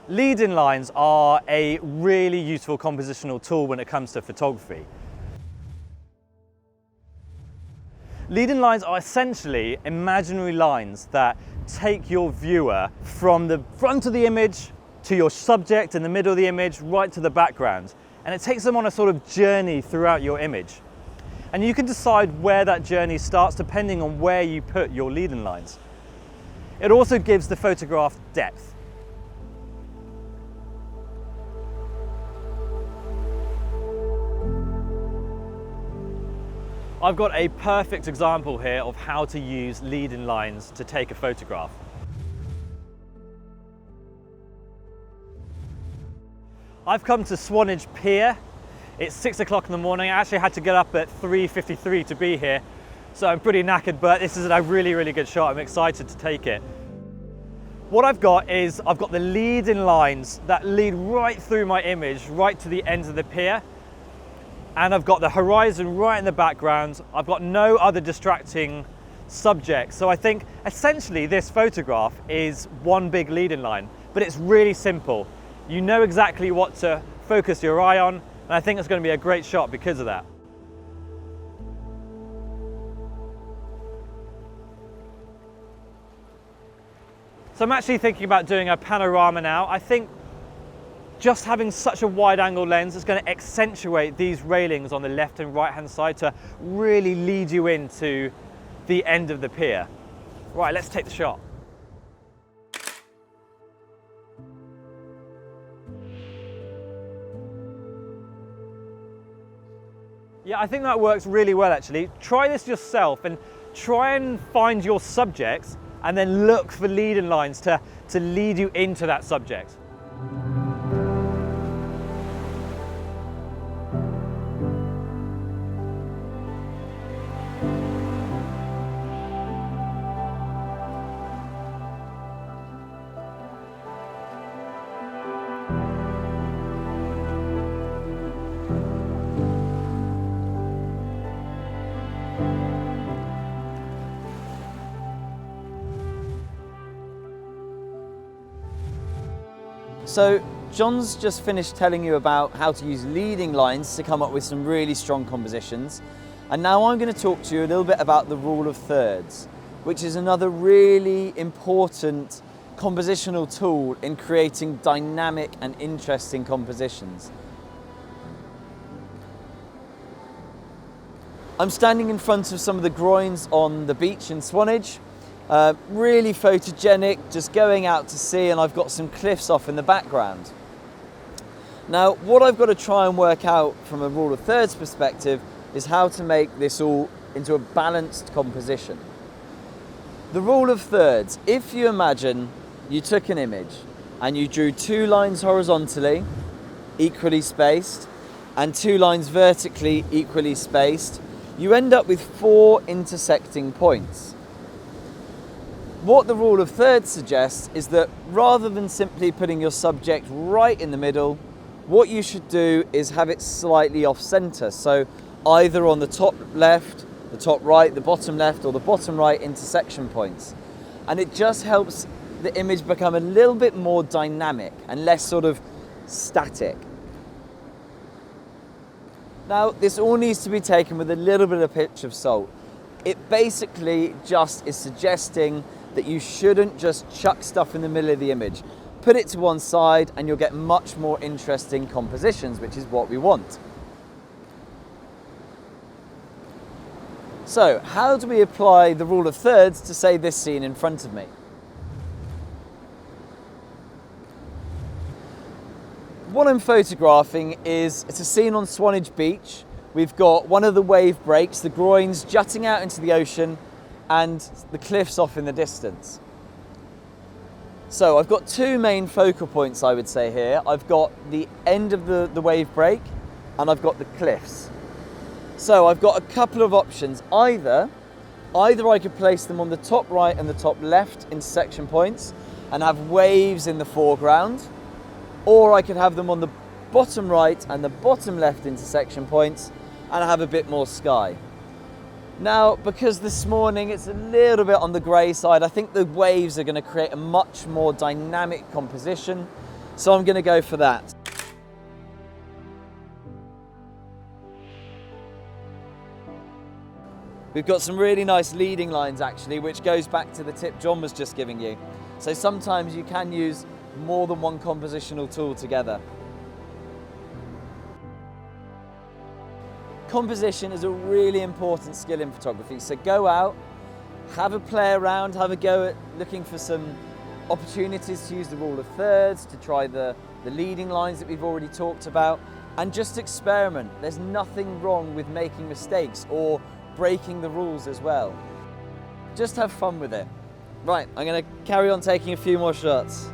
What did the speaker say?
Lead-in lines are a really useful compositional tool when it comes to photography. Lead-in lines are essentially imaginary lines that take your viewer from the front of the image to your subject in the middle of the image, right to the background. And it takes them on a sort of journey throughout your image. And you can decide where that journey starts depending on where you put your lead-in lines. It also gives the photograph depth. I've got a perfect example here of how to use lead-in lines to take a photograph. I've come to Swanage Pier. It's 6 o'clock in the morning. I actually had to get up at 3:53 to be here, so I'm pretty knackered, but this is a really, really good shot. I'm excited to take it. What I've got is I've got the lead-in lines that lead right through my image, right to the ends of the pier. And I've got the horizon right in the background. I've got no other distracting subjects. So I think essentially this photograph is one big lead-in line, but it's really simple. You know exactly what to focus your eye on, and I think it's going to be a great shot because of that. So I'm actually thinking about doing a panorama now. I think just having such a wide angle lens is going to accentuate these railings on the left and right hand side to really lead you into the end of the pier. Right, let's take the shot. Yeah, I think that works really well actually. Try this yourself and try and find your subjects and then look for lead-in lines to lead you into that subject. So John's just finished telling you about how to use leading lines to come up with some really strong compositions. And now I'm going to talk to you a little bit about the rule of thirds, which is another really important compositional tool in creating dynamic and interesting compositions. I'm standing in front of some of the groins on the beach in Swanage. Really photogenic, just going out to sea, and I've got some cliffs off in the background. Now, what I've got to try and work out from a rule of thirds perspective is how to make this all into a balanced composition. The rule of thirds, if you imagine you took an image and you drew two lines horizontally, equally spaced, and two lines vertically, equally spaced, you end up with four intersecting points. What the rule of thirds suggests is that rather than simply putting your subject right in the middle, what you should do is have it slightly off center. So either on the top left, the top right, the bottom left, or the bottom right intersection points. And it just helps the image become a little bit more dynamic and less sort of static. Now, this all needs to be taken with a little bit of a pinch of salt. It basically just is suggesting that you shouldn't just chuck stuff in the middle of the image. Put it to one side and you'll get much more interesting compositions, which is what we want. So, how do we apply the rule of thirds to, say, this scene in front of me? What I'm photographing is, it's a scene on Swanage Beach. We've got one of the wave breaks, the groins jutting out into the ocean, and the cliffs off in the distance. So I've got two main focal points, I would say here. I've got the end of the wave break, and I've got the cliffs. So I've got a couple of options. Either I could place them on the top right and the top left intersection points and have waves in the foreground, or I could have them on the bottom right and the bottom left intersection points and have a bit more sky. Now, because this morning it's a little bit on the grey side, I think the waves are going to create a much more dynamic composition. So I'm going to go for that. We've got some really nice leading lines actually, which goes back to the tip John was just giving you. So sometimes you can use more than one compositional tool together. Composition is a really important skill in photography. So go out, have a play around, have a go at looking for some opportunities to use the rule of thirds, to try the leading lines that we've already talked about, and just experiment. There's nothing wrong with making mistakes or breaking the rules as well. Just have fun with it. Right, I'm going to carry on taking a few more shots.